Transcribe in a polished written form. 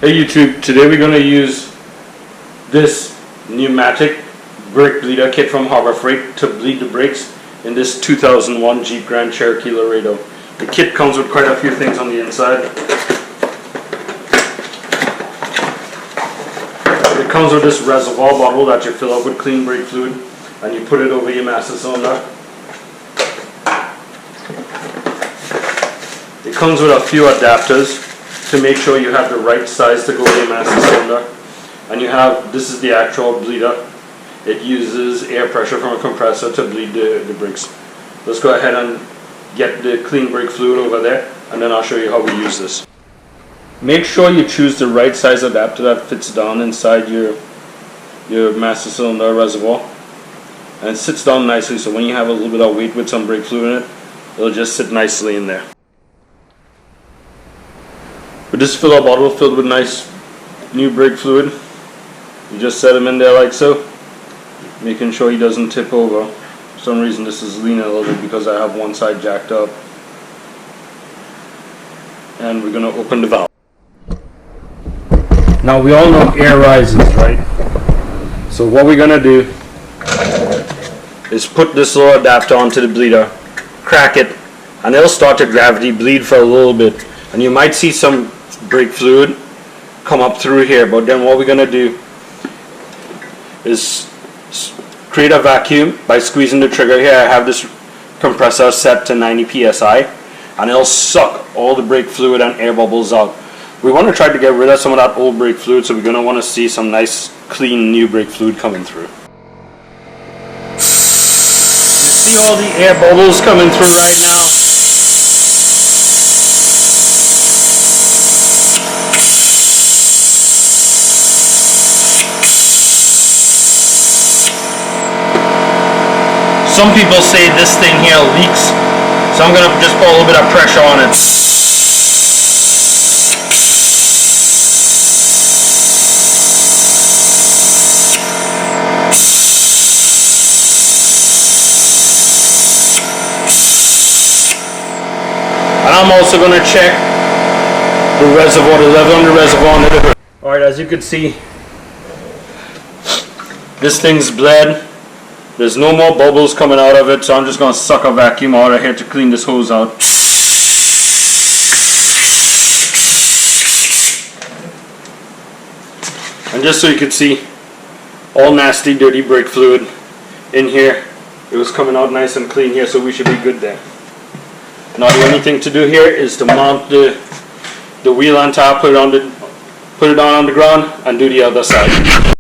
Hey YouTube, today we're going to use this pneumatic brake bleeder kit from Harbor Freight to bleed the brakes in this 2001 Jeep Grand Cherokee Laredo. The kit comes with quite a few things on the inside. It comes with this reservoir bottle that you fill up with clean brake fluid and you put it over your master cylinder. It comes with a few adapters to make sure you have the right size to go with your master cylinder. And you have, this is the actual bleeder. It uses air pressure from a compressor to bleed the brakes. Let's go ahead and get the clean brake fluid over there, and then I'll show you how we use this. Make sure you choose the right size adapter that fits down inside your master cylinder reservoir. And it sits down nicely, so when you have a little bit of weight with some brake fluid in it, it'll just sit nicely in there. With this filler bottle filled with nice new brake fluid, you just set him in there like so, making sure he doesn't tip over. For some reason this is leaning a little bit because I have one side jacked up. And we're going to open the valve. Now we all know air rises, right? So what we're going to do is put this little adapter onto the bleeder, crack it, and it'll start to gravity bleed for a little bit. And you might see some brake fluid come up through here, but then what we're going to do is create a vacuum by squeezing the trigger here. I have this compressor set to 90 psi, and it'll suck all the brake fluid and air bubbles out. We want to try to get rid of some of that old brake fluid, so we're going to want to see some nice clean new brake fluid coming through. You see all the air bubbles coming through right now. Some people say this thing here leaks, so I'm going to just put a little bit of pressure on it. And I'm also going to check the reservoir, the level on the reservoir under the hood. Alright, as you can see, this thing's bled. There's no more bubbles coming out of it, so I'm just going to suck a vacuum out of here to clean this hose out. And just so you can see, all nasty, dirty brake fluid in here. It was coming out nice and clean here, so we should be good there. Now the only thing to do here is to mount the wheel on top, put it down on the ground, and do the other side.